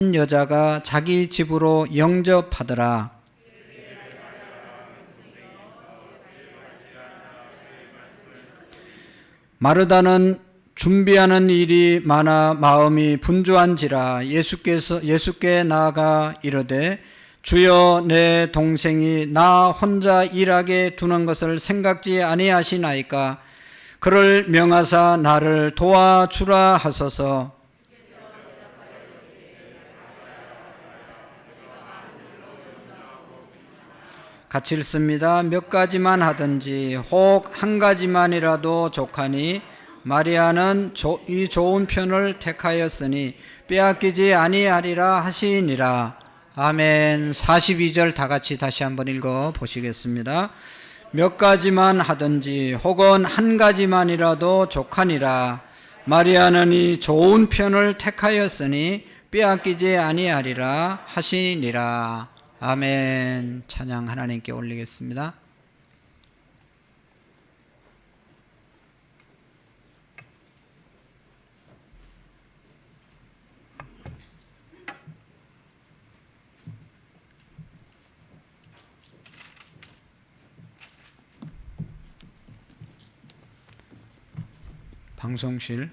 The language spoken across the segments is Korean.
여자가 자기 집으로 영접하더라. 마르다는 준비하는 일이 많아 마음이 분주한지라 예수께 나아가 이르되 주여, 내 동생이 나 혼자 일하게 두는 것을 생각지 아니하시나이까? 그를 명하사 나를 도와주라 하소서. 같이 읽습니다. 몇 가지만 하든지 혹 한 가지만이라도 족하니 마리아는 이 좋은 편을 택하였으니 빼앗기지 아니하리라 하시니라. 아멘. 42절 다 같이 다시 한번 읽어 보시겠습니다. 몇 가지만 하든지 혹은 한 가지만이라도 족하니라. 마리아는 이 좋은 편을 택하였으니 빼앗기지 아니하리라 하시니라. 아멘. 찬양 하나님께 올리겠습니다. 방송실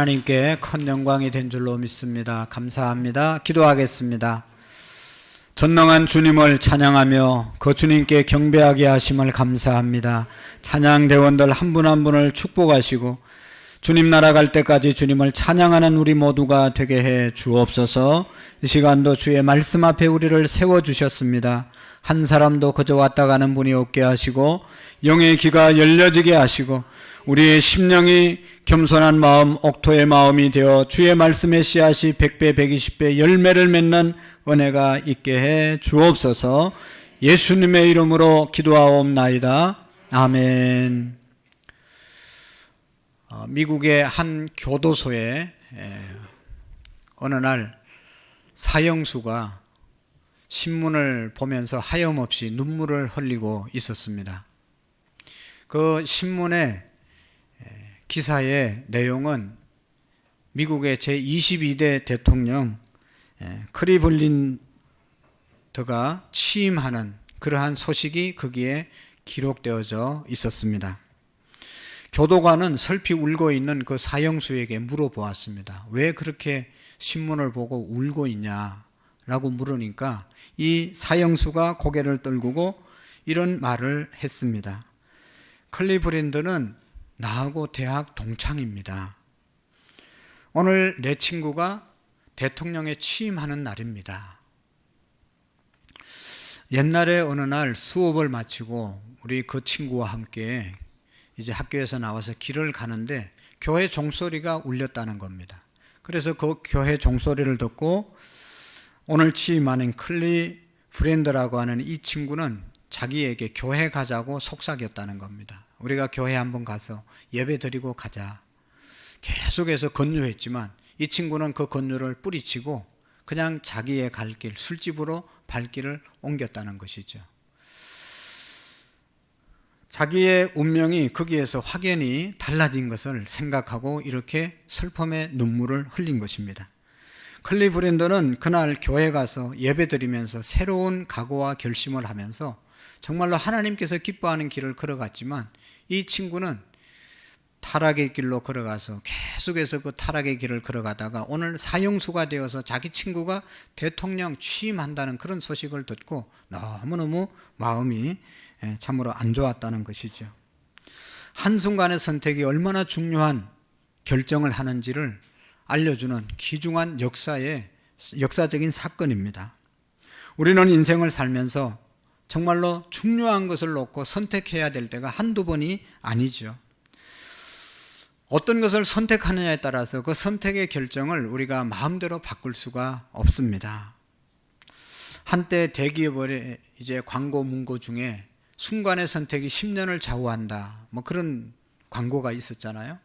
하나님께 큰 영광이 된 줄로 믿습니다. 감사합니다. 기도하겠습니다. 전능한 주님을 찬양하며 그 주님께 경배하게 하심을 감사합니다. 찬양대원들 한 분 한 분을 축복하시고 주님 나라 갈 때까지 주님을 찬양하는 우리 모두가 되게 해 주옵소서. 이 시간도 주의 말씀 앞에 우리를 세워주셨습니다. 한 사람도 그저 왔다 가는 분이 없게 하시고 영의 귀가 열려지게 하시고 우리의 심령이 겸손한 마음, 옥토의 마음이 되어 주의 말씀의 씨앗이 100배, 120배 열매를 맺는 은혜가 있게 해 주옵소서. 예수님의 이름으로 기도하옵나이다. 아멘. 미국의 한 교도소에 어느 날 사형수가 신문을 보면서 하염없이 눈물을 흘리고 있었습니다. 그 신문의 기사의 내용은 미국의 제22대 대통령 클리블랜드가 취임하는 그러한 소식이 거기에 기록되어져 있었습니다. 교도관은 슬피 울고 있는 그 사형수에게 물어보았습니다. 왜 그렇게 신문을 보고 울고 있냐라고 물으니까 이 사형수가 고개를 떨구고 이런 말을 했습니다. 클리블랜드는 나하고 대학 동창입니다. 오늘 내 친구가 대통령에 취임하는 날입니다. 옛날에 어느 날 수업을 마치고 우리 그 친구와 함께 이제 학교에서 나와서 길을 가는데 교회 종소리가 울렸다는 겁니다. 그래서 그 교회 종소리를 듣고 오늘 취임하는 클리블랜드라고 하는 이 친구는 자기에게 교회 가자고 속삭였다는 겁니다. 우리가 교회 한번 가서 예배 드리고 가자. 계속해서 권유했지만 이 친구는 그 권유를 뿌리치고 그냥 자기의 갈 길, 술집으로 발길을 옮겼다는 것이죠. 자기의 운명이 거기에서 확연히 달라진 것을 생각하고 이렇게 슬픔의 눈물을 흘린 것입니다. 클리블랜드는 그날 교회 가서 예배 드리면서 새로운 각오와 결심을 하면서 정말로 하나님께서 기뻐하는 길을 걸어갔지만 이 친구는 타락의 길로 걸어가서 계속해서 그 타락의 길을 걸어가다가 오늘 사형수가 되어서 자기 친구가 대통령 취임한다는 그런 소식을 듣고 너무너무 마음이 참으로 안 좋았다는 것이죠. 한순간의 선택이 얼마나 중요한 결정을 하는지를 알려주는 귀중한 역사적인 사건입니다. 우리는 인생을 살면서 정말로 중요한 것을 놓고 선택해야 될 때가 한두 번이 아니죠. 어떤 것을 선택하느냐에 따라서 그 선택의 결정을 우리가 마음대로 바꿀 수가 없습니다. 한때 대기업의 이제 광고 문구 중에 순간의 선택이 10년을 좌우한다. 뭐 그런 광고가 있었잖아요.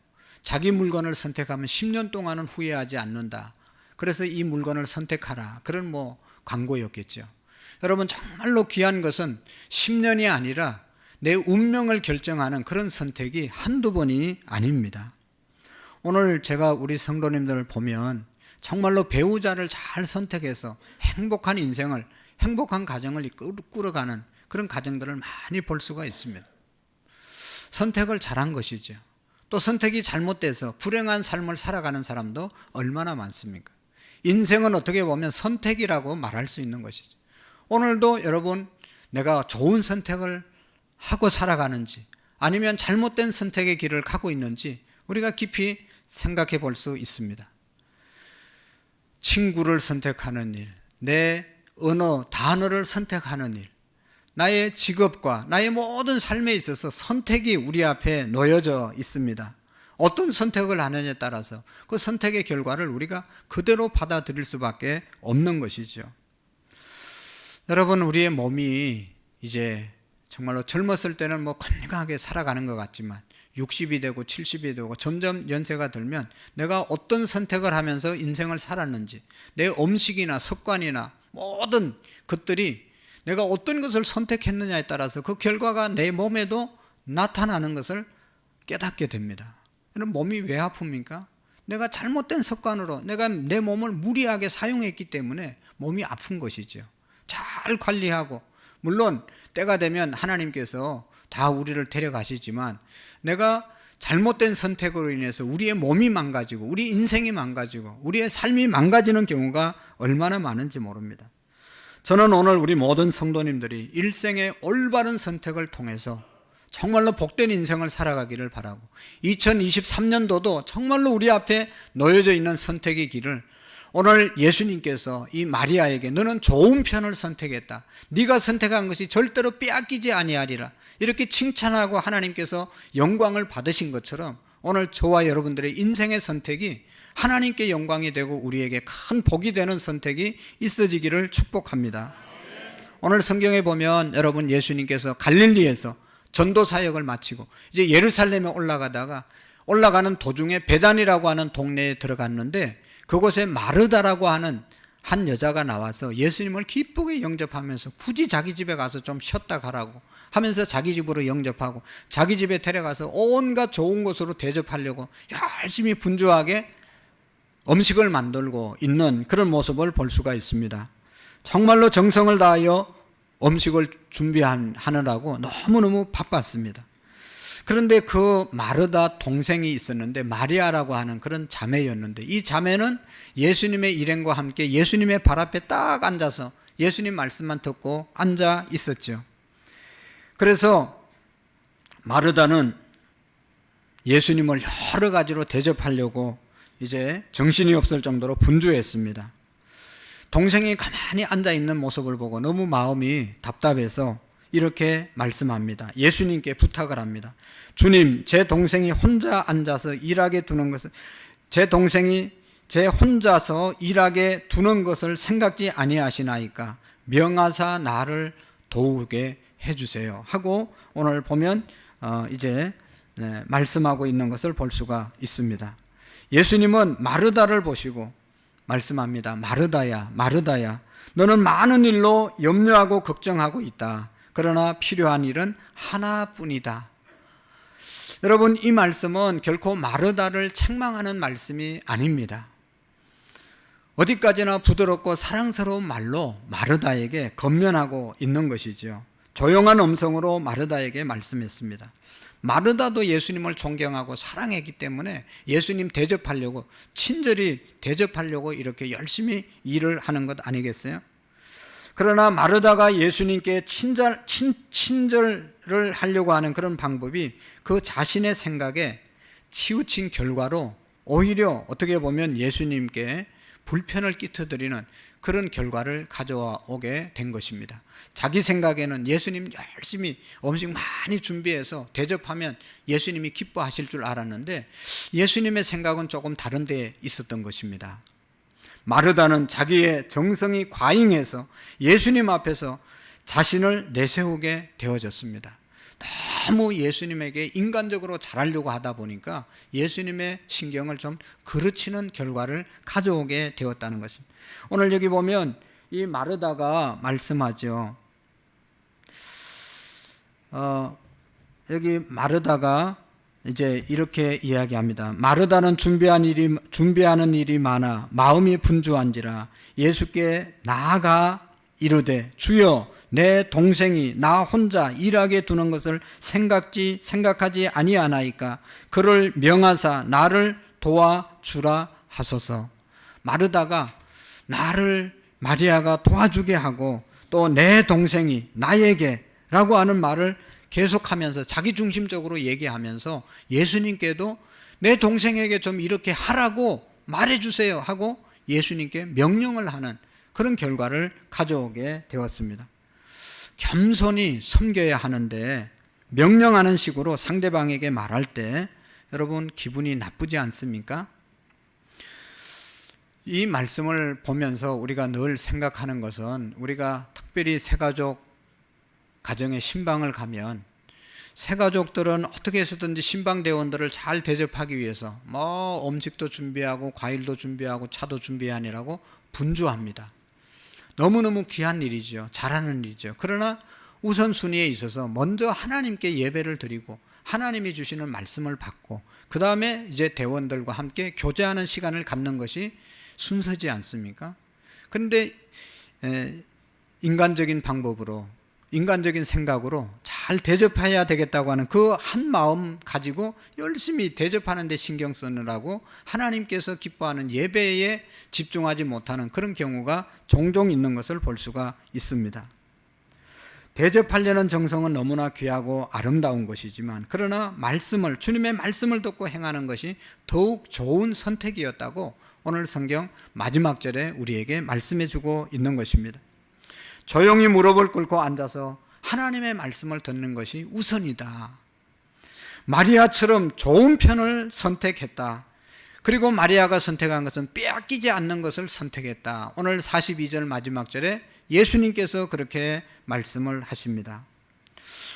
자기 물건을 선택하면 10년 동안은 후회하지 않는다. 그래서 이 물건을 선택하라. 그런 광고였겠죠. 여러분 정말로 귀한 것은 10년이 아니라 내 운명을 결정하는 그런 선택이 한두 번이 아닙니다. 오늘 제가 우리 성도님들을 보면 정말로 배우자를 잘 선택해서 행복한 인생을, 행복한 가정을 꾸려가는 그런 가정들을 많이 볼 수가 있습니다. 선택을 잘한 것이죠. 또 선택이 잘못돼서 불행한 삶을 살아가는 사람도 얼마나 많습니까? 인생은 어떻게 보면 선택이라고 말할 수 있는 것이죠. 오늘도 여러분 내가 좋은 선택을 하고 살아가는지 아니면 잘못된 선택의 길을 가고 있는지 우리가 깊이 생각해 볼 수 있습니다. 친구를 선택하는 일, 내 언어, 단어를 선택하는 일, 나의 직업과 나의 모든 삶에 있어서 선택이 우리 앞에 놓여져 있습니다. 어떤 선택을 하느냐에 따라서 그 선택의 결과를 우리가 그대로 받아들일 수밖에 없는 것이죠. 여러분, 우리의 몸이 이제 정말로 젊었을 때는 건강하게 살아가는 것 같지만 60이 되고 70이 되고 점점 연세가 들면 내가 어떤 선택을 하면서 인생을 살았는지, 내 음식이나 습관이나 모든 것들이 내가 어떤 것을 선택했느냐에 따라서 그 결과가 내 몸에도 나타나는 것을 깨닫게 됩니다. 그럼 몸이 왜 아픕니까? 내가 잘못된 습관으로 내가 내 몸을 무리하게 사용했기 때문에 몸이 아픈 것이죠. 잘 관리하고, 물론 때가 되면 하나님께서 다 우리를 데려가시지만 내가 잘못된 선택으로 인해서 우리의 몸이 망가지고 우리 인생이 망가지고 우리의 삶이 망가지는 경우가 얼마나 많은지 모릅니다. 저는 오늘 우리 모든 성도님들이 일생의 올바른 선택을 통해서 정말로 복된 인생을 살아가기를 바라고 2023년도도 정말로 우리 앞에 놓여져 있는 선택의 길을 오늘 예수님께서 이 마리아에게 너는 좋은 편을 선택했다. 네가 선택한 것이 절대로 빼앗기지 아니하리라. 이렇게 칭찬하고 하나님께서 영광을 받으신 것처럼 오늘 저와 여러분들의 인생의 선택이 하나님께 영광이 되고 우리에게 큰 복이 되는 선택이 있어지기를 축복합니다. 오늘 성경에 보면 여러분 예수님께서 갈릴리에서 전도 사역을 마치고 이제 예루살렘에 올라가는 도중에 베단이라고 하는 동네에 들어갔는데 그곳에 마르다라고 하는 한 여자가 나와서 예수님을 기쁘게 영접하면서 굳이 자기 집에 가서 좀 쉬었다 가라고 하면서 자기 집으로 영접하고 자기 집에 데려가서 온갖 좋은 것으로 대접하려고 열심히 분주하게 음식을 만들고 있는 그런 모습을 볼 수가 있습니다. 정말로 정성을 다하여 음식을 준비하느라고 너무너무 바빴습니다. 그런데 그 마르다 동생이 있었는데 마리아라고 하는 그런 자매였는데 이 자매는 예수님의 일행과 함께 예수님의 발 앞에 딱 앉아서 예수님 말씀만 듣고 앉아 있었죠. 그래서 마르다는 예수님을 여러 가지로 대접하려고 이제 정신이 없을 정도로 분주했습니다. 동생이 가만히 앉아 있는 모습을 보고 너무 마음이 답답해서 이렇게 말씀합니다. 예수님께 부탁을 합니다. 주님, 제 동생이 혼자 앉아서 일하게 두는 것을 제 동생이 제 혼자서 일하게 두는 것을 생각지 아니하시나이까 명하사 나를 도우게 해주세요 하고 오늘 보면 이제 말씀하고 있는 것을 볼 수가 있습니다. 예수님은 마르다를 보시고 말씀합니다. 마르다야, 마르다야, 너는 많은 일로 염려하고 걱정하고 있다. 그러나 필요한 일은 하나뿐이다. 여러분, 이 말씀은 결코 마르다를 책망하는 말씀이 아닙니다. 어디까지나 부드럽고 사랑스러운 말로 마르다에게 건면하고 있는 것이죠. 조용한 음성으로 마르다에게 말씀했습니다. 마르다도 예수님을 존경하고 사랑했기 때문에 예수님 대접하려고 친절히 대접하려고 이렇게 열심히 일을 하는 것 아니겠어요? 그러나 마르다가 예수님께 친절을 하려고 하는 그런 방법이 그 자신의 생각에 치우친 결과로 오히려 어떻게 보면 예수님께 불편을 끼쳐드리는 그런 결과를 가져오게 된 것입니다. 자기 생각에는 예수님 열심히 음식 많이 준비해서 대접하면 예수님이 기뻐하실 줄 알았는데 예수님의 생각은 조금 다른 데에 있었던 것입니다. 마르다는 자기의 정성이 과잉해서 예수님 앞에서 자신을 내세우게 되어졌습니다. 너무 예수님에게 인간적으로 잘하려고 하다 보니까 예수님의 신경을 좀 그르치는 결과를 가져오게 되었다는 것입니다. 오늘 여기 보면 이 마르다가 말씀하죠. 여기 마르다가 이제 이렇게 이야기합니다. 마르다는 준비하는 일이 많아 마음이 분주한지라 예수께 나아가 이르되 주여 내 동생이 나 혼자 일하게 두는 것을 생각하지 아니하나이까 그를 명하사 나를 도와주라 하소서. 마르다가 나를 마리아가 도와주게 하고 또 내 동생이 나에게 라고 하는 말을 계속하면서 자기중심적으로 얘기하면서 예수님께도 내 동생에게 좀 이렇게 하라고 말해주세요 하고 예수님께 명령을 하는 그런 결과를 가져오게 되었습니다. 겸손히 섬겨야 하는데 명령하는 식으로 상대방에게 말할 때 여러분 기분이 나쁘지 않습니까? 이 말씀을 보면서 우리가 늘 생각하는 것은 우리가 특별히 새가족 가정에 신방을 가면 새가족들은 어떻게 해서든지 신방대원들을 잘 대접하기 위해서 음식도 준비하고 과일도 준비하고 차도 준비하느라고 분주합니다. 너무너무 귀한 일이죠. 잘하는 일이죠. 그러나 우선순위에 있어서 먼저 하나님께 예배를 드리고 하나님이 주시는 말씀을 받고 그 다음에 이제 대원들과 함께 교제하는 시간을 갖는 것이 순서지 않습니까? 그런데 인간적인 방법으로 인간적인 생각으로 잘 잘 대접해야 되겠다고 하는 그 한 마음 가지고 열심히 대접하는 데 신경 쓰느라고 하나님께서 기뻐하는 예배에 집중하지 못하는 그런 경우가 종종 있는 것을 볼 수가 있습니다. 대접하려는 정성은 너무나 귀하고 아름다운 것이지만 그러나 주님의 말씀을 듣고 행하는 것이 더욱 좋은 선택이었다고 오늘 성경 마지막 절에 우리에게 말씀해 주고 있는 것입니다. 조용히 무릎을 꿇고 앉아서 하나님의 말씀을 듣는 것이 우선이다. 마리아처럼 좋은 편을 선택했다. 그리고 마리아가 선택한 것은 빼앗기지 않는 것을 선택했다. 오늘 42절 마지막 절에 예수님께서 그렇게 말씀을 하십니다.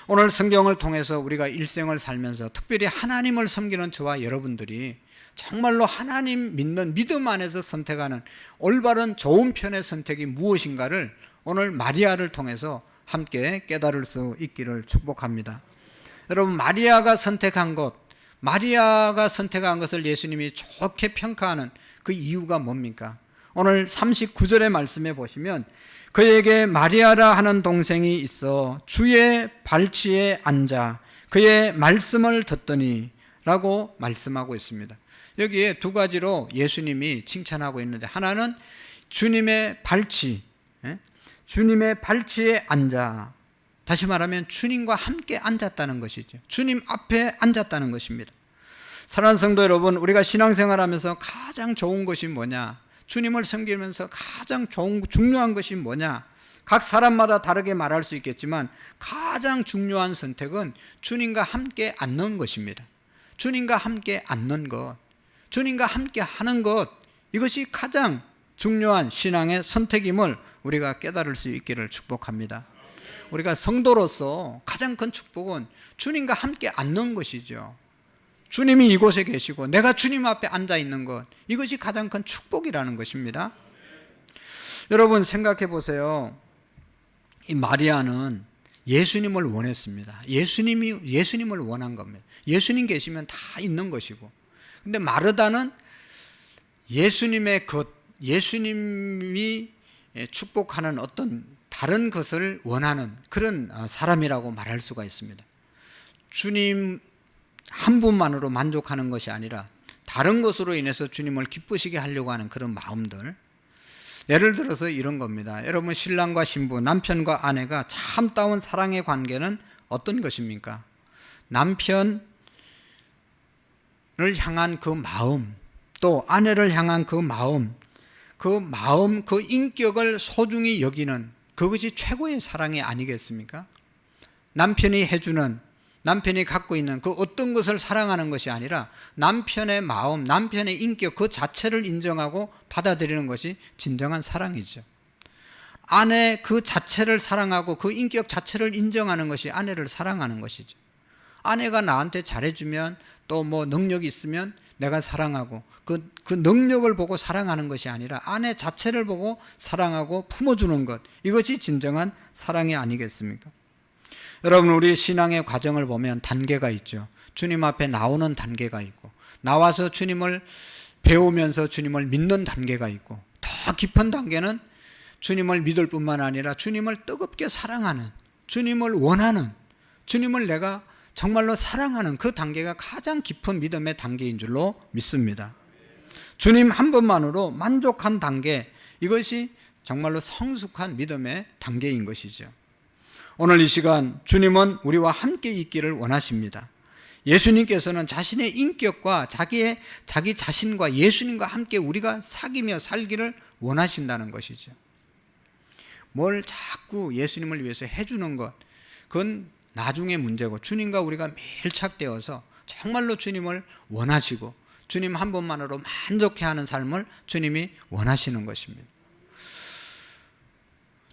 오늘 성경을 통해서 우리가 일생을 살면서 특별히 하나님을 섬기는 저와 여러분들이 정말로 하나님 믿는 믿음 안에서 선택하는 올바른 좋은 편의 선택이 무엇인가를 오늘 마리아를 통해서 함께 깨달을 수 있기를 축복합니다. 여러분, 마리아가 선택한 것을 예수님이 좋게 평가하는 그 이유가 뭡니까? 오늘 39절의 말씀에 보시면 그에게 마리아라 하는 동생이 있어 주의 발치에 앉아 그의 말씀을 듣더니 라고 말씀하고 있습니다. 여기에 두 가지로 예수님이 칭찬하고 있는데, 하나는 주님의 발치에 앉아, 다시 말하면 주님과 함께 앉았다는 것이죠. 주님 앞에 앉았다는 것입니다. 사랑하는 성도 여러분, 우리가 신앙생활하면서 가장 좋은 것이 뭐냐? 주님을 섬기면서 가장 중요한 것이 뭐냐? 각 사람마다 다르게 말할 수 있겠지만 가장 중요한 선택은 주님과 함께 앉는 것입니다. 주님과 함께 앉는 것, 주님과 함께 하는 것, 이것이 가장 중요한 신앙의 선택임을 우리가 깨달을 수 있기를 축복합니다. 우리가 성도로서 가장 큰 축복은 주님과 함께 앉는 것이죠. 주님이 이곳에 계시고 내가 주님 앞에 앉아 있는 것, 이것이 가장 큰 축복이라는 것입니다. 여러분 생각해 보세요. 이 마리아는 예수님을 원했습니다. 예수님을 원한 겁니다. 예수님 계시면 다 있는 것이고, 근데 마르다는 예수님이 축복하는 어떤 다른 것을 원하는 그런 사람이라고 말할 수가 있습니다. 주님 한 분만으로 만족하는 것이 아니라 다른 것으로 인해서 주님을 기쁘시게 하려고 하는 그런 마음들. 예를 들어서 이런 겁니다. 여러분, 신랑과 신부, 남편과 아내가 참다운 사랑의 관계는 어떤 것입니까? 남편을 향한 그 마음, 또 아내를 향한 그 마음, 그 인격을 소중히 여기는 그것이 최고의 사랑이 아니겠습니까? 남편이 갖고 있는 그 어떤 것을 사랑하는 것이 아니라 남편의 마음, 남편의 인격 그 자체를 인정하고 받아들이는 것이 진정한 사랑이죠. 아내 그 자체를 사랑하고 그 인격 자체를 인정하는 것이 아내를 사랑하는 것이죠. 아내가 나한테 잘해주면, 또 뭐 능력이 있으면 내가 사랑하고, 그 능력을 보고 사랑하는 것이 아니라 아내 자체를 보고 사랑하고 품어주는 것, 이것이 진정한 사랑이 아니겠습니까? 여러분, 우리 신앙의 과정을 보면 단계가 있죠. 주님 앞에 나오는 단계가 있고, 나와서 주님을 배우면서 주님을 믿는 단계가 있고, 더 깊은 단계는 주님을 믿을 뿐만 아니라 주님을 뜨겁게 사랑하는, 주님을 원하는, 주님을 내가 정말로 사랑하는 그 단계가 가장 깊은 믿음의 단계인 줄로 믿습니다. 주님 한 분만으로 만족한 단계, 이것이 정말로 성숙한 믿음의 단계인 것이죠. 오늘 이 시간 주님은 우리와 함께 있기를 원하십니다. 예수님께서는 자신의 인격과 자기 자신과 예수님과 함께 우리가 사귀며 살기를 원하신다는 것이죠. 뭘 자꾸 예수님을 위해서 해주는 것, 그건 나중의 문제고, 주님과 우리가 밀착되어서 정말로 주님을 원하시고 주님 한 분만으로 만족해하는 삶을 주님이 원하시는 것입니다.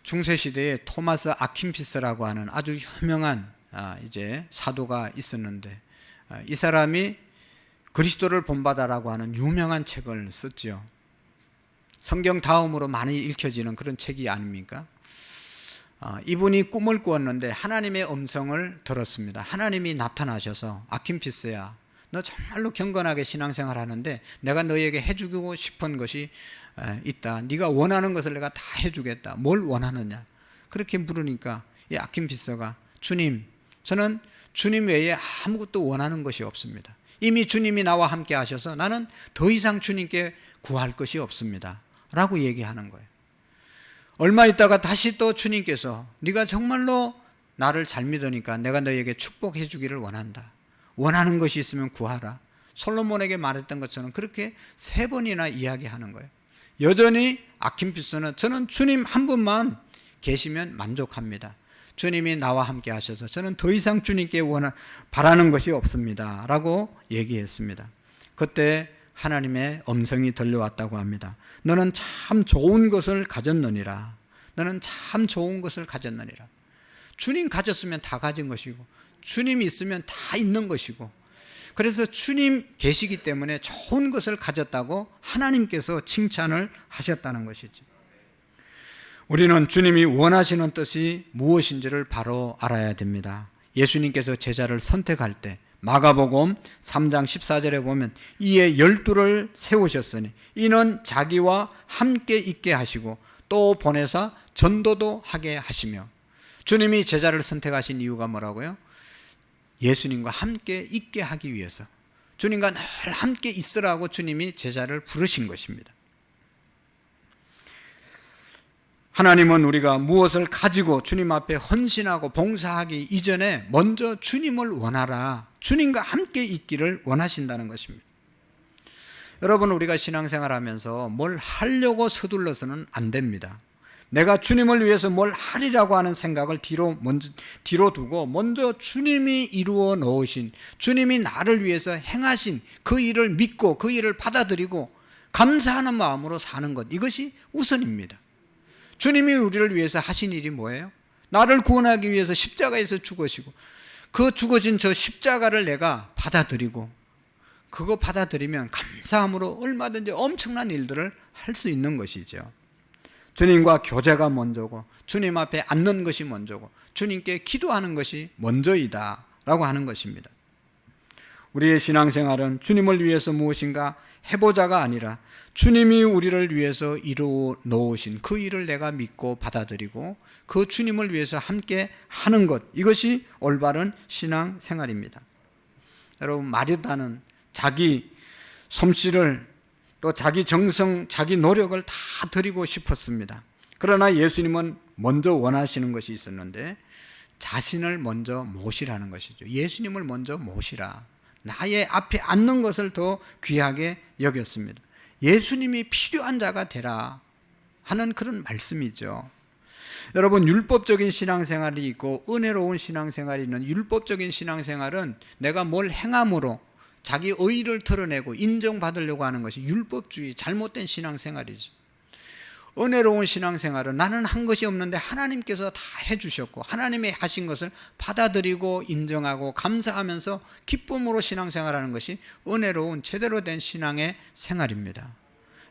중세시대에 토마스 아킨피스라고 하는 아주 유명한 이제 사도가 있었는데, 이 사람이 그리스도를 본받아라고 하는 유명한 책을 썼죠. 성경 다음으로 많이 읽혀지는 그런 책이 아닙니까? 이분이 꿈을 꾸었는데 하나님의 음성을 들었습니다. 하나님이 나타나셔서, 아킨피스야, 너 정말로 경건하게 신앙생활 하는데 내가 너에게 해주고 싶은 것이 있다. 네가 원하는 것을 내가 다 해주겠다. 뭘 원하느냐? 그렇게 물으니까 이 아킨피스가, 주님, 저는 주님 외에 아무것도 원하는 것이 없습니다. 이미 주님이 나와 함께 하셔서 나는 더 이상 주님께 구할 것이 없습니다 라고 얘기하는 거예요. 얼마 있다가 다시 또 주님께서 네가 정말로 나를 잘 믿으니까 내가 너에게 축복해 주기를 원한다. 원하는 것이 있으면 구하라. 솔로몬에게 말했던 것처럼 그렇게 3번이나 이야기하는 거예요. 여전히 아킨피스는 저는 주님 한 분만 계시면 만족합니다. 주님이 나와 함께 하셔서 저는 더 이상 주님께 바라는 것이 없습니다 라고 얘기했습니다. 그때 하나님의 음성이 들려왔다고 합니다. 너는 참 좋은 것을 가졌느니라. 너는 참 좋은 것을 가졌느니라. 주님 가졌으면 다 가진 것이고 주님 있으면 다 있는 것이고, 그래서 주님 계시기 때문에 좋은 것을 가졌다고 하나님께서 칭찬을 하셨다는 것이죠. 우리는 주님이 원하시는 뜻이 무엇인지를 바로 알아야 됩니다. 예수님께서 제자를 선택할 때 마가복음 3장 14절에 보면 이에 12를 세우셨으니 이는 자기와 함께 있게 하시고 또 보내사 전도도 하게 하시며. 주님이 제자를 선택하신 이유가 뭐라고요? 예수님과 함께 있게 하기 위해서, 주님과 늘 함께 있으라고 주님이 제자를 부르신 것입니다. 하나님은 우리가 무엇을 가지고 주님 앞에 헌신하고 봉사하기 이전에 먼저 주님을 원하라, 주님과 함께 있기를 원하신다는 것입니다. 여러분, 우리가 신앙생활하면서 뭘 하려고 서둘러서는 안 됩니다. 내가 주님을 위해서 뭘 하리라고 하는 생각을 뒤로 두고 먼저 주님이 이루어 놓으신, 주님이 나를 위해서 행하신 그 일을 믿고 그 일을 받아들이고 감사하는 마음으로 사는 것, 이것이 우선입니다. 주님이 우리를 위해서 하신 일이 뭐예요? 나를 구원하기 위해서 십자가에서 죽으시고 그 죽어진 저 십자가를 내가 받아들이고, 그거 받아들이면 감사함으로 얼마든지 엄청난 일들을 할 수 있는 것이죠. 주님과 교제가 먼저고 주님 앞에 앉는 것이 먼저고 주님께 기도하는 것이 먼저이다 라고 하는 것입니다. 우리의 신앙생활은 주님을 위해서 무엇인가 해보자가 아니라 주님이 우리를 위해서 이루어 놓으신 그 일을 내가 믿고 받아들이고 그 주님을 위해서 함께 하는 것, 이것이 올바른 신앙생활입니다. 여러분, 마르다는 자기 솜씨를 또 자기 정성, 자기 노력을 다 드리고 싶었습니다. 그러나 예수님은 먼저 원하시는 것이 있었는데 자신을 먼저 모시라는 것이죠. 예수님을 먼저 모시라. 나의 앞에 앉는 것을 더 귀하게 여겼습니다. 예수님이 필요한 자가 되라 하는 그런 말씀이죠. 여러분, 율법적인 신앙생활이 있고 은혜로운 신앙생활이 있는, 율법적인 신앙생활은 내가 뭘 행함으로 자기 의의를 드러내고 인정받으려고 하는 것이 율법주의, 잘못된 신앙생활이죠. 은혜로운 신앙생활은 나는 한 것이 없는데 하나님께서 다 해주셨고 하나님이 하신 것을 받아들이고 인정하고 감사하면서 기쁨으로 신앙생활하는 것이 은혜로운 제대로 된 신앙의 생활입니다.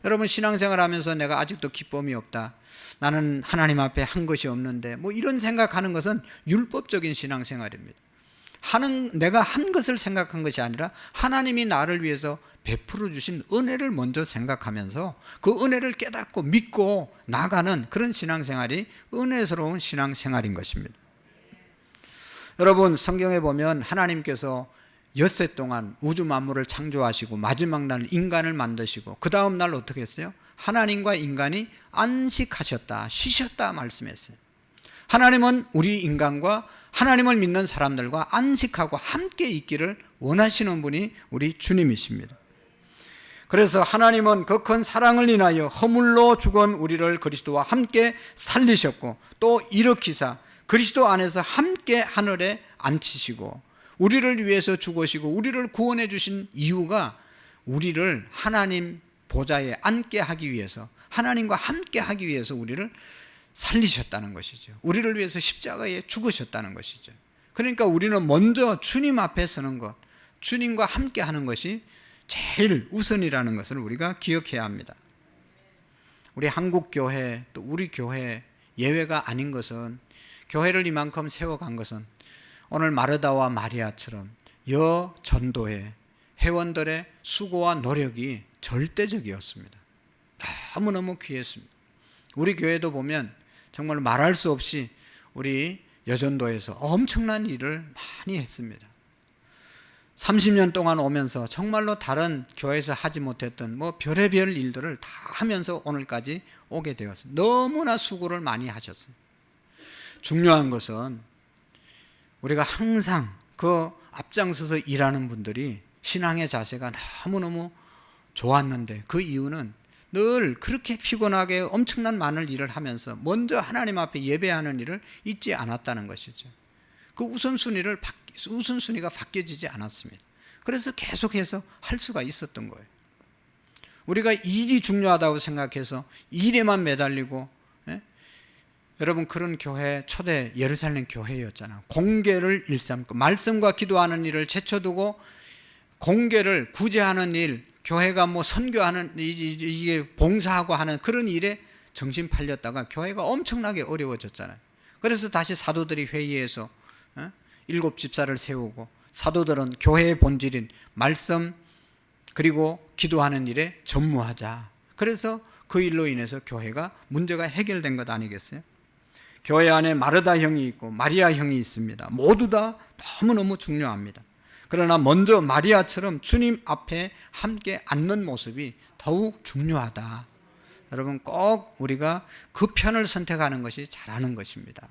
여러분, 신앙생활하면서 내가 아직도 기쁨이 없다, 나는 하나님 앞에 한 것이 없는데 뭐 이런 생각하는 것은 율법적인 신앙생활입니다. 내가 한 것을 생각한 것이 아니라 하나님이 나를 위해서 베풀어 주신 은혜를 먼저 생각하면서 그 은혜를 깨닫고 믿고 나가는 그런 신앙생활이 은혜스러운 신앙생활인 것입니다. 여러분, 성경에 보면 하나님께서 엿새 동안 우주 만물을 창조하시고 마지막 날 인간을 만드시고 그 다음 날 어떻게 했어요? 하나님과 인간이 안식하셨다, 쉬셨다 말씀했어요. 하나님은 우리 인간과 하나님을 믿는 사람들과 안식하고 함께 있기를 원하시는 분이 우리 주님이십니다. 그래서 하나님은 그 큰 사랑을 인하여 허물로 죽은 우리를 그리스도와 함께 살리셨고 또 일으키사 그리스도 안에서 함께 하늘에 앉히시고 우리를 위해서 죽으시고 우리를 구원해 주신 이유가 우리를 하나님 보좌에 앉게 하기 위해서, 하나님과 함께 하기 위해서 우리를 살리셨다는 것이죠. 우리를 위해서 십자가에 죽으셨다는 것이죠. 그러니까 우리는 먼저 주님 앞에 서는 것, 주님과 함께 하는 것이 제일 우선이라는 것을 우리가 기억해야 합니다. 우리 한국교회, 또 우리 교회 예외가 아닌 것은, 교회를 이만큼 세워간 것은 오늘 마르다와 마리아처럼 여전도회 회원들의 수고와 노력이 절대적이었습니다. 너무너무 귀했습니다. 우리 교회도 보면 정말 말할 수 없이 우리 여전도에서 엄청난 일을 많이 했습니다. 30년 동안 오면서 정말로 다른 교회에서 하지 못했던 별의별 일들을 다 하면서 오늘까지 오게 되었습니다. 너무나 수고를 많이 하셨어요. 중요한 것은 우리가 항상 그 앞장서서 일하는 분들이 신앙의 자세가 너무너무 좋았는데, 그 이유는 늘 그렇게 피곤하게 엄청난 많은 일을 하면서 먼저 하나님 앞에 예배하는 일을 잊지 않았다는 것이죠. 그 우선순위가 바뀌어지지 않았습니다. 그래서 계속해서 할 수가 있었던 거예요. 우리가 일이 중요하다고 생각해서 일에만 매달리고, 여러분 그런 교회, 초대 예루살렘 교회였잖아요. 공개를 일삼고 말씀과 기도하는 일을 제쳐두고 공개를 구제하는 일, 교회가 선교하는, 이게 봉사하고 하는 그런 일에 정신 팔렸다가 교회가 엄청나게 어려워졌잖아요. 그래서 다시 사도들이 회의해서 7집사를 세우고, 사도들은 교회의 본질인 말씀 그리고 기도하는 일에 전무하자. 그래서 그 일로 인해서 교회가 문제가 해결된 것 아니겠어요? 교회 안에 마르다 형이 있고 마리아 형이 있습니다. 모두 다 너무너무 중요합니다. 그러나 먼저 마리아처럼 주님 앞에 함께 앉는 모습이 더욱 중요하다. 여러분 꼭 우리가 그 편을 선택하는 것이 잘하는 것입니다.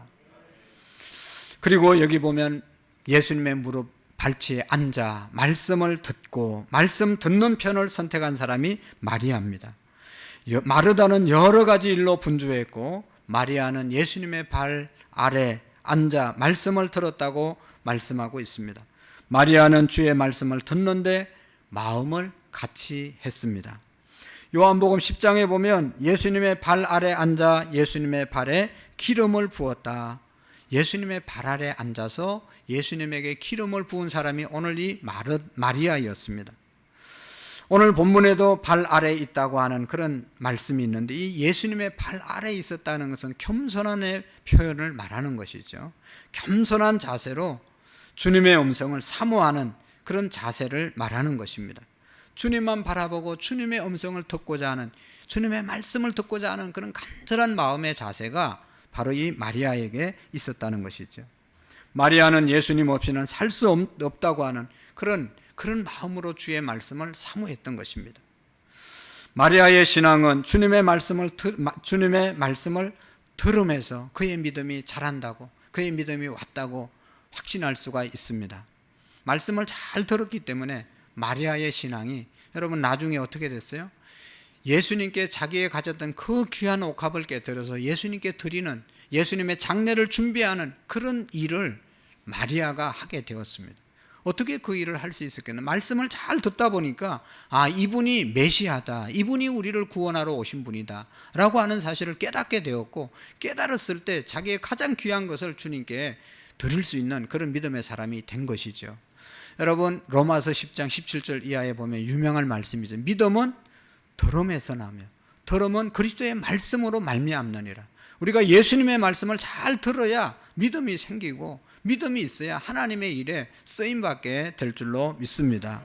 그리고 여기 보면 예수님의 무릎 발치에 앉아 말씀을 듣고 말씀 듣는 편을 선택한 사람이 마리아입니다. 마르다는 여러 가지 일로 분주했고 마리아는 예수님의 발 아래 앉아 말씀을 들었다고 말씀하고 있습니다. 마리아는 주의 말씀을 듣는데 마음을 같이 했습니다. 요한복음 10장에 보면 예수님의 발 아래 앉아 예수님의 발에 기름을 부었다. 예수님의 발 아래 앉아서 예수님에게 기름을 부은 사람이 오늘 이 마리아였습니다. 오늘 본문에도 발 아래에 있다고 하는 그런 말씀이 있는데, 이 예수님의 발 아래에 있었다는 것은 겸손함의 표현을 말하는 것이죠. 겸손한 자세로 주님의 음성을 사모하는 그런 자세를 말하는 것입니다. 주님만 바라보고 주님의 음성을 듣고자 하는, 주님의 말씀을 듣고자 하는 그런 간절한 마음의 자세가 바로 이 마리아에게 있었다는 것이죠. 마리아는 예수님 없이는 살 수 없다고 하는 그런 마음으로 주의 말씀을 사모했던 것입니다. 마리아의 신앙은 주님의 말씀을 들으면서 그의 믿음이 자란다고, 그의 믿음이 왔다고 확신할 수가 있습니다. 말씀을 잘 들었기 때문에 마리아의 신앙이 여러분 나중에 어떻게 됐어요? 예수님께 자기가 가졌던 그 귀한 옥합을 깨뜨려서 예수님께 드리는, 예수님의 장례를 준비하는 그런 일을 마리아가 하게 되었습니다. 어떻게 그 일을 할 수 있었겠나? 말씀을 잘 듣다 보니까 이분이 메시아다, 이분이 우리를 구원하러 오신 분이다 라고 하는 사실을 깨닫게 되었고, 깨달았을 때 자기의 가장 귀한 것을 주님께 드릴 수 있는 그런 믿음의 사람이 된 것이죠. 여러분 로마서 10장 17절 이하에 보면 유명한 말씀이죠. 믿음은 들음에서 나며 들음은 그리스도의 말씀으로 말미암느니라. 우리가 예수님의 말씀을 잘 들어야 믿음이 생기고, 믿음이 있어야 하나님의 일에 쓰임받게 될 줄로 믿습니다.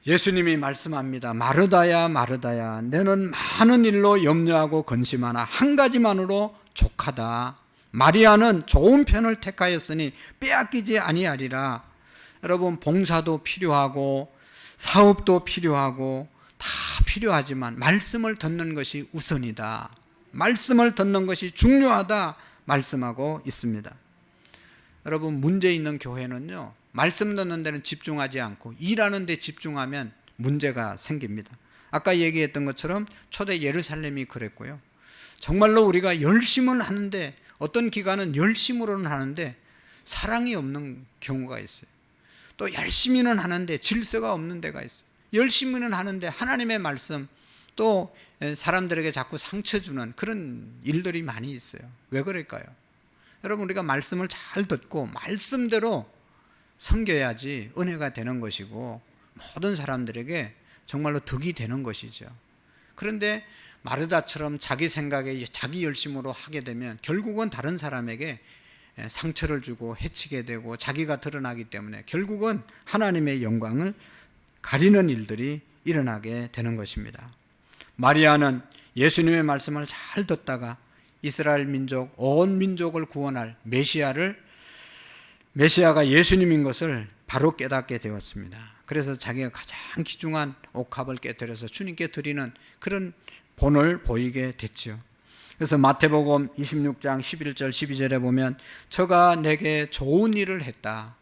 예수님이 말씀합니다. 마르다야 마르다야, 너는 많은 일로 염려하고 근심하나 한 가지만으로 족하다. 마리아는 좋은 편을 택하였으니 빼앗기지 아니하리라. 여러분 봉사도 필요하고 사업도 필요하고 다 필요하지만 말씀을 듣는 것이 우선이다, 말씀을 듣는 것이 중요하다 말씀하고 있습니다. 여러분 문제 있는 교회는요, 말씀 듣는 데는 집중하지 않고 일하는 데 집중하면 문제가 생깁니다. 아까 얘기했던 것처럼 초대 예루살렘이 그랬고요. 정말로 우리가 열심은 하는데, 어떤 기간은 열심으로는 하는데 사랑이 없는 경우가 있어요. 또 열심히는 하는데 질서가 없는 데가 있어요. 열심히는 하는데 하나님의 말씀, 또 사람들에게 자꾸 상처 주는 그런 일들이 많이 있어요. 왜 그럴까요? 여러분 우리가 말씀을 잘 듣고 말씀대로 섬겨야지 은혜가 되는 것이고 모든 사람들에게 정말로 덕이 되는 것이죠. 그런데 마르다처럼 자기 생각에 자기 열심으로 하게 되면 결국은 다른 사람에게 상처를 주고 해치게 되고 자기가 드러나기 때문에 결국은 하나님의 영광을 가리는 일들이 일어나게 되는 것입니다. 마리아는 예수님의 말씀을 잘 듣다가 이스라엘 민족, 온 민족을 구원할 메시아가 예수님인 것을 바로 깨닫게 되었습니다. 그래서 자기가 가장 귀중한 옥합을 깨뜨려서 주님께 드리는 그런 본을 보이게 됐죠. 그래서 마태복음 26장 11절 12절에 보면 저가 내게 좋은 일을 했다.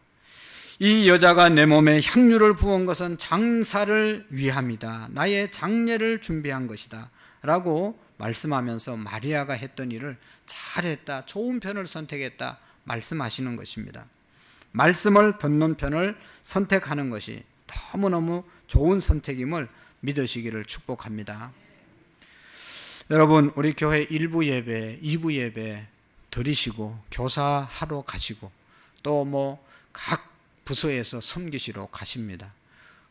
이 여자가 내 몸에 향유를 부은 것은 장사를 위함이다. 나의 장례를 준비한 것이다. 라고 말씀하면서 마리아가 했던 일을 잘했다. 좋은 편을 선택했다. 말씀하시는 것입니다. 말씀을 듣는 편을 선택하는 것이 너무너무 좋은 선택임을 믿으시기를 축복합니다. 여러분, 우리 교회 1부 예배, 2부 예배 드리시고 교사하러 가시고 또 각 부서에서 섬기시러 가십니다.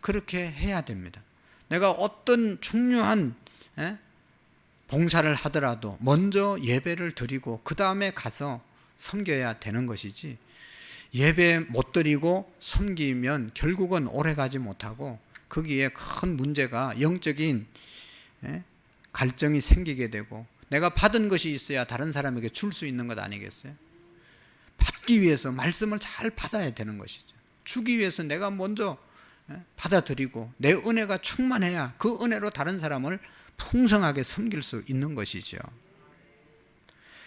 그렇게 해야 됩니다. 내가 어떤 중요한 봉사를 하더라도 먼저 예배를 드리고 그 다음에 가서 섬겨야 되는 것이지, 예배 못 드리고 섬기면 결국은 오래 가지 못하고 거기에 큰 문제가, 영적인 갈증이 생기게 되고, 내가 받은 것이 있어야 다른 사람에게 줄 수 있는 것 아니겠어요? 받기 위해서 말씀을 잘 받아야 되는 것이죠. 주기 위해서 내가 먼저 받아들이고 내 은혜가 충만해야 그 은혜로 다른 사람을 풍성하게 섬길 수 있는 것이죠.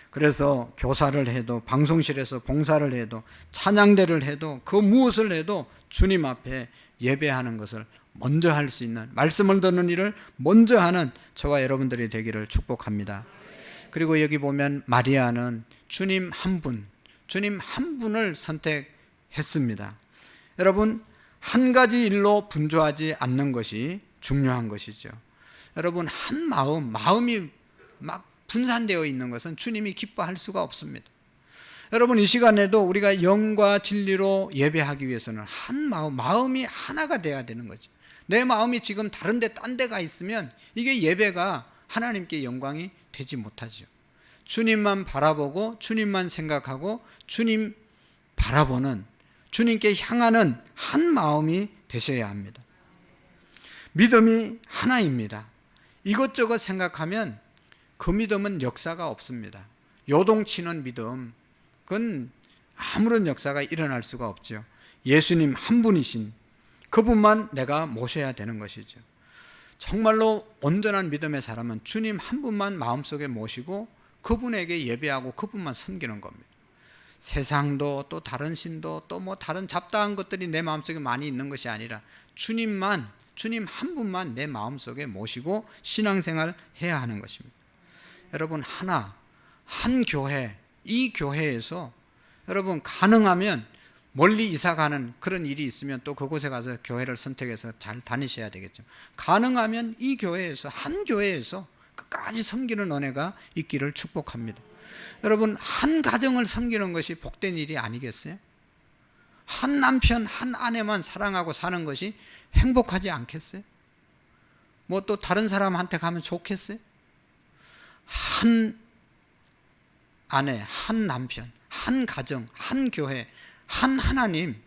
그래서 교사를 해도, 방송실에서 봉사를 해도, 찬양대를 해도, 그 무엇을 해도 주님 앞에 예배하는 것을 먼저 할 수 있는, 말씀을 듣는 일을 먼저 하는 저와 여러분들이 되기를 축복합니다. 그리고 여기 보면 마리아는 주님 한 분을 선택했습니다. 여러분, 한 가지 일로 분주하지 않는 것이 중요한 것이죠. 여러분, 한 마음이 막 분산되어 있는 것은 주님이 기뻐할 수가 없습니다. 여러분, 이 시간에도 우리가 영과 진리로 예배하기 위해서는 한 마음이 하나가 돼야 되는 거죠. 내 마음이 지금 다른 데, 딴 데가 있으면 이게 예배가 하나님께 영광이 되지 못하죠. 주님만 바라보고 주님만 생각하고 주님 바라보는, 주님께 향하는 한 마음이 되셔야 합니다. 믿음이 하나입니다. 이것저것 생각하면 그 믿음은 역사가 없습니다. 요동치는 믿음, 그건 아무런 역사가 일어날 수가 없죠. 예수님 한 분이신 그분만 내가 모셔야 되는 것이죠. 정말로 온전한 믿음의 사람은 주님 한 분만 마음속에 모시고 그분에게 예배하고 그분만 섬기는 겁니다. 세상도 또 다른 신도 또 다른 잡다한 것들이 내 마음속에 많이 있는 것이 아니라 주님 한 분만 내 마음속에 모시고 신앙생활 해야 하는 것입니다. 여러분, 한 교회, 이 교회에서 여러분 가능하면 멀리 이사가는 그런 일이 있으면 또 그곳에 가서 교회를 선택해서 잘 다니셔야 되겠죠. 가능하면 이 교회에서, 한 교회에서 끝까지 섬기는 은혜가 있기를 축복합니다. 여러분, 한 가정을 섬기는 것이 복된 일이 아니겠어요? 한 남편, 한 아내만 사랑하고 사는 것이 행복하지 않겠어요? 또 다른 사람한테 가면 좋겠어요? 한 아내, 한 남편, 한 가정, 한 교회, 한 하나님,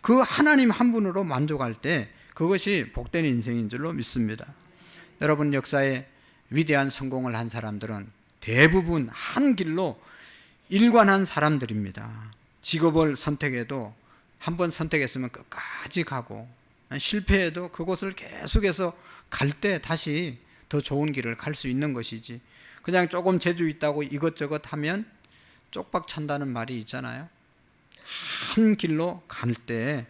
그 하나님 한 분으로 만족할 때 그것이 복된 인생인 줄로 믿습니다. 여러분, 역사에 위대한 성공을 한 사람들은 대부분 한 길로 일관한 사람들입니다. 직업을 선택해도 한번 선택했으면 끝까지 가고, 실패해도 그곳을 계속해서 갈 때 다시 더 좋은 길을 갈 수 있는 것이지, 그냥 조금 재주 있다고 이것저것 하면 쪽박 찬다는 말이 있잖아요. 한 길로 갈 때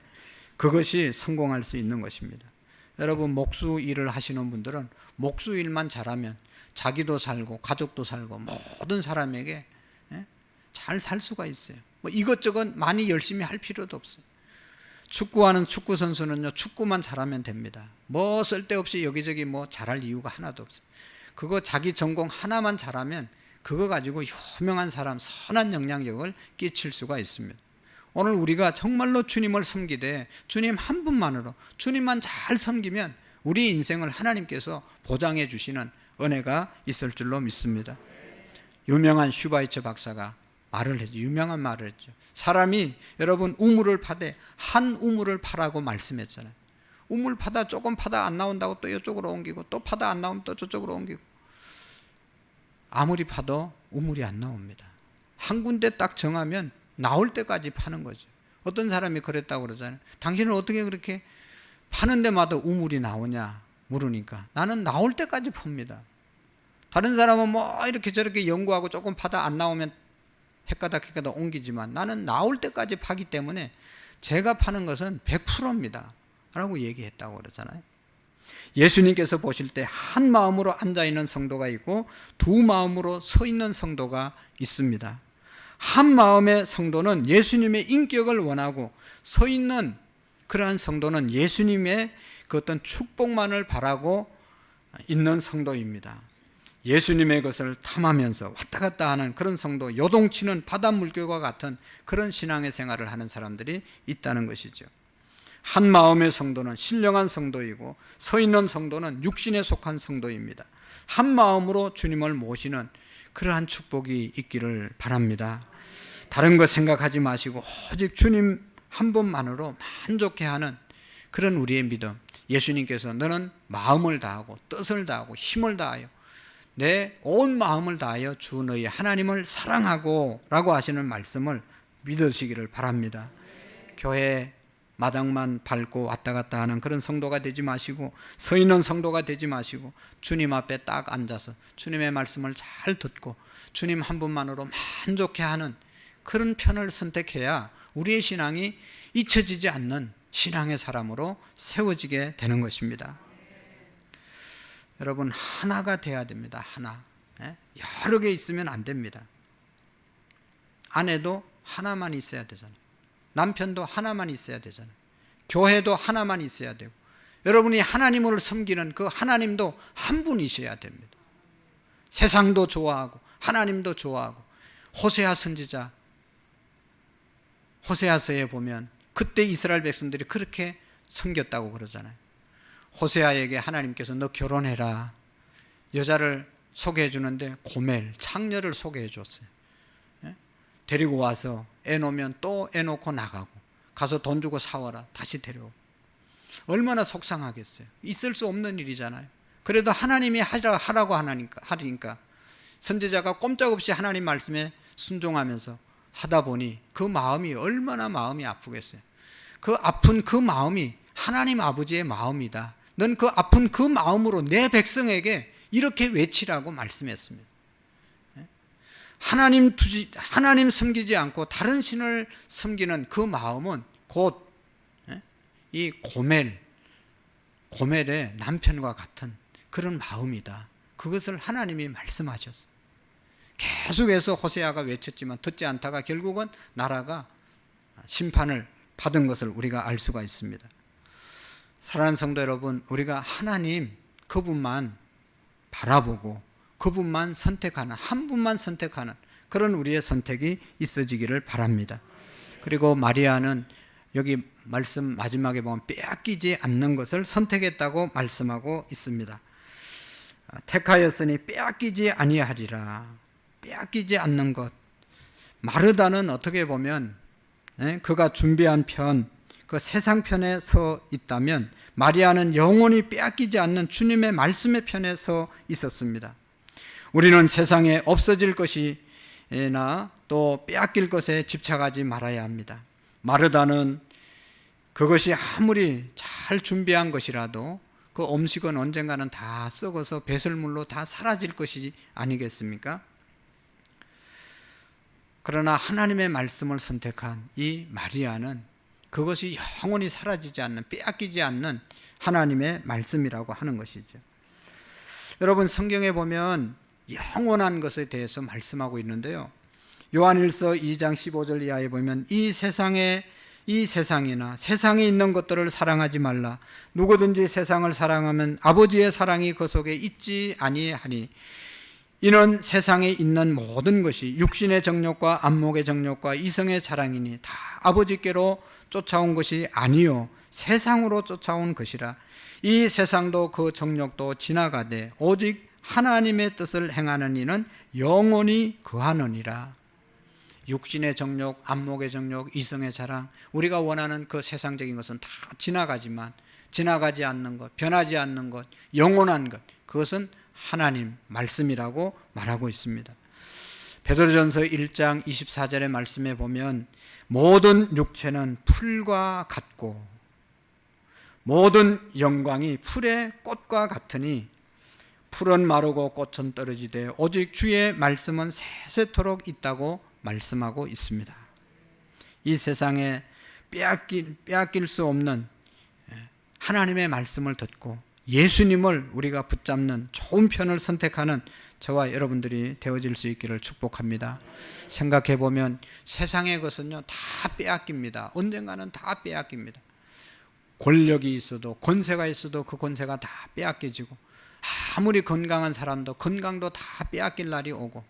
그것이 성공할 수 있는 것입니다. 여러분, 목수 일을 하시는 분들은 목수 일만 잘하면 자기도 살고 가족도 살고 모든 사람에게 잘 살 수가 있어요. 이것저것 많이 열심히 할 필요도 없어요. 축구하는 축구 선수는요, 축구만 잘하면 됩니다. 쓸데없이 여기저기 잘할 이유가 하나도 없어요. 그거 자기 전공 하나만 잘하면 그거 가지고 유명한 사람, 선한 영향력을 끼칠 수가 있습니다. 오늘 우리가 정말로 주님을 섬기되 주님 한 분만으로, 주님만 잘 섬기면 우리 인생을 하나님께서 보장해 주시는 은혜가 있을 줄로 믿습니다. 유명한 슈바이처 박사가 유명한 말을 했죠. 사람이, 여러분, 우물을 파되 한 우물을 파라고 말씀했잖아요. 우물 조금 파다 안 나온다고 또 이쪽으로 옮기고, 또 파다 안 나오면 또 저쪽으로 옮기고. 아무리 파도 우물이 안 나옵니다. 한 군데 딱 정하면 나올 때까지 파는 거죠. 어떤 사람이 그랬다고 그러잖아요. 당신은 어떻게 그렇게 파는 데마다 우물이 나오냐 물으니까 나는 나올 때까지 팝니다. 다른 사람은 뭐 이렇게 저렇게 연구하고 조금 파다 안 나오면 헷가닥 옮기지만 나는 나올 때까지 파기 때문에 제가 파는 것은 100%입니다 라고 얘기했다고 그러잖아요. 예수님께서 보실 때 한 마음으로 앉아있는 성도가 있고 두 마음으로 서 있는 성도가 있습니다. 한 마음의 성도는 예수님의 인격을 원하고 서 있는 그러한 성도는 예수님의 그 어떤 축복만을 바라고 있는 성도입니다. 예수님의 것을 탐하면서 왔다 갔다 하는 그런 성도, 요동치는 바다 물결과 같은 그런 신앙의 생활을 하는 사람들이 있다는 것이죠. 한 마음의 성도는 신령한 성도이고 서 있는 성도는 육신에 속한 성도입니다. 한 마음으로 주님을 모시는 그러한 축복이 있기를 바랍니다. 다른 것 생각하지 마시고 오직 주님 한 분만으로 만족해하는 그런 우리의 믿음. 예수님께서 너는 마음을 다하고 뜻을 다하고 힘을 다하여 내 온 마음을 다하여 주 너희 하나님을 사랑하고 라고 하시는 말씀을 믿으시기를 바랍니다. 교회 마당만 밟고 왔다 갔다 하는 그런 성도가 되지 마시고 서 있는 성도가 되지 마시고 주님 앞에 딱 앉아서 주님의 말씀을 잘 듣고 주님 한 분만으로 만족해하는 그런 편을 선택해야 우리의 신앙이 잊혀지지 않는 신앙의 사람으로 세워지게 되는 것입니다. 여러분 하나가 돼야 됩니다. 하나. 여러 개 있으면 안 됩니다. 아내도 하나만 있어야 되잖아요. 남편도 하나만 있어야 되잖아요. 교회도 하나만 있어야 되고 여러분이 하나님을 섬기는 그 하나님도 한 분이셔야 됩니다. 세상도 좋아하고 하나님도 좋아하고 호세아 선지자 호세아서에 보면 그때 이스라엘 백성들이 그렇게 섬겼다고 그러잖아요. 호세아에게 하나님께서 너 결혼해라. 여자를 소개해 주는데 고멜, 창녀를 소개해 줬어요. 데리고 와서 애 놓으면 또 애 놓고 나가고 가서 돈 주고 사와라. 다시 데려오고. 얼마나 속상하겠어요. 있을 수 없는 일이잖아요. 그래도 하나님이 하라고 하니까 선지자가 꼼짝없이 하나님 말씀에 순종하면서 하다 보니 그 마음이 얼마나 마음이 아프겠어요. 그 아픈 그 마음이 하나님 아버지의 마음이다. 넌 그 아픈 그 마음으로 내 백성에게 이렇게 외치라고 말씀했습니다. 하나님 섬기지 않고 다른 신을 섬기는 그 마음은 곧 이 고멜의 남편과 같은 그런 마음이다. 그것을 하나님이 말씀하셨어요. 계속해서 호세아가 외쳤지만 듣지 않다가 결국은 나라가 심판을 받은 것을 우리가 알 수가 있습니다. 사랑하는 성도 여러분, 우리가 하나님 그분만 바라보고 그분만 선택하는, 한 분만 선택하는 그런 우리의 선택이 있어지기를 바랍니다. 그리고 마리아는 여기 말씀 마지막에 보면 빼앗기지 않는 것을 선택했다고 말씀하고 있습니다. 택하였으니 빼앗기지 아니하리라. 빼앗기지 않는 것. 마르다는 어떻게 보면 그가 준비한 편, 그 세상 편에 서 있다면 마리아는 영원히 빼앗기지 않는 주님의 말씀의 편에 서 있었습니다. 우리는 세상에 없어질 것이나 또 빼앗길 것에 집착하지 말아야 합니다. 마르다는 그것이 아무리 잘 준비한 것이라도 그 음식은 언젠가는 다 썩어서 배설물로 다 사라질 것이 아니겠습니까? 그러나 하나님의 말씀을 선택한 이 마리아는 그것이 영원히 사라지지 않는, 빼앗기지 않는 하나님의 말씀이라고 하는 것이죠. 여러분 성경에 보면 영원한 것에 대해서 말씀하고 있는데요. 요한일서 2장 15절 이하에 보면 이 세상이나 세상에 있는 것들을 사랑하지 말라. 누구든지 세상을 사랑하면 아버지의 사랑이 그 속에 있지 아니하니 이는 세상에 있는 모든 것이 육신의 정욕과 안목의 정욕과 이성의 자랑이니 다 아버지께로 쫓아온 것이 아니요 세상으로 쫓아온 것이라. 이 세상도 그 정욕도 지나가되 오직 하나님의 뜻을 행하는 이는 영원히 거하느니라. 육신의 정욕, 안목의 정욕, 이성의 자랑, 우리가 원하는 그 세상적인 것은 다 지나가지만 지나가지 않는 것, 변하지 않는 것, 영원한 것, 그것은 하나님 말씀이라고 말하고 있습니다. 베드로전서 1장 24절의 말씀에 보면 모든 육체는 풀과 같고 모든 영광이 풀의 꽃과 같으니 풀은 마르고 꽃은 떨어지되 오직 주의 말씀은 세세토록 있다고 말씀하고 있습니다. 이 세상에 빼앗길 수 없는 하나님의 말씀을 듣고 예수님을 우리가 붙잡는 좋은 편을 선택하는 저와 여러분들이 되어질 수 있기를 축복합니다. 생각해 보면 세상의 것은요 다 빼앗깁니다. 언젠가는 다 빼앗깁니다. 권력이 있어도 권세가 있어도 그 권세가 다 빼앗겨지고, 아무리 건강한 사람도 건강도 다 빼앗길 날이 오고,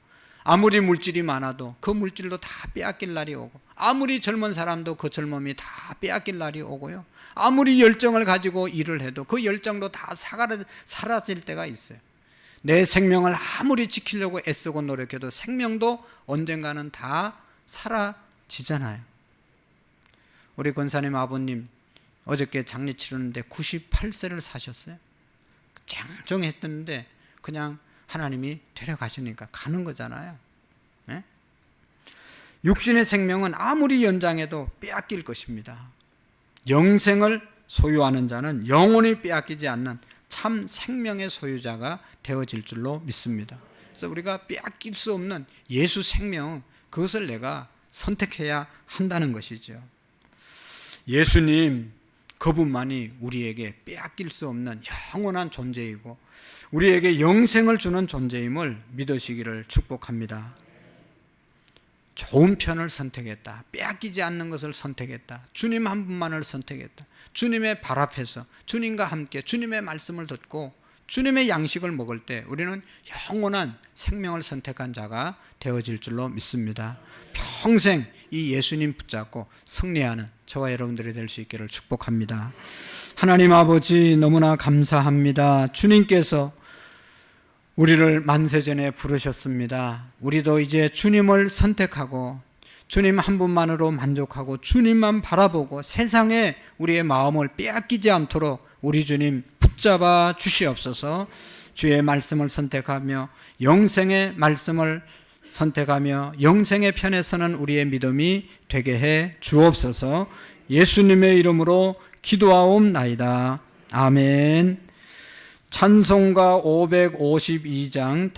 아무리 물질이 많아도 그 물질도 다 빼앗길 날이 오고, 아무리 젊은 사람도 그 젊음이 다 빼앗길 날이 오고요, 아무리 열정을 가지고 일을 해도 그 열정도 다 사라질 때가 있어요. 내 생명을 아무리 지키려고 애쓰고 노력해도 생명도 언젠가는 다 사라지잖아요. 우리 권사님 아버님 어저께 장례 치르는데 98세를 사셨어요. 쟁정했는데 그냥 하나님이 데려가시니까 가는 거잖아요. 네? 육신의 생명은 아무리 연장해도 빼앗길 것입니다. 영생을 소유하는 자는 영원히 빼앗기지 않는 참 생명의 소유자가 되어질 줄로 믿습니다. 그래서 우리가 빼앗길 수 없는 예수 생명, 그것을 내가 선택해야 한다는 것이죠. 예수님 그분만이 우리에게 빼앗길 수 없는 영원한 존재이고 우리에게 영생을 주는 존재임을 믿으시기를 축복합니다. 좋은 편을 선택했다. 빼앗기지 않는 것을 선택했다. 주님 한 분만을 선택했다. 주님의 발 앞에서 주님과 함께 주님의 말씀을 듣고 주님의 양식을 먹을 때 우리는 영원한 생명을 선택한 자가 되어질 줄로 믿습니다. 평생 이 예수님 붙잡고 승리하는 저와 여러분들이 될 수 있기를 축복합니다. 하나님 아버지 너무나 감사합니다. 주님께서 우리를 만세전에 부르셨습니다. 우리도 이제 주님을 선택하고 주님 한 분만으로 만족하고 주님만 바라보고 세상에 우리의 마음을 빼앗기지 않도록 우리 주님 붙잡아 주시옵소서. 주의 말씀을 선택하며 영생의 말씀을 선택하며 영생의 편에 서는 우리의 믿음이 되게 해 주옵소서. 예수님의 이름으로 기도하옵나이다. 아멘. 찬송가 552장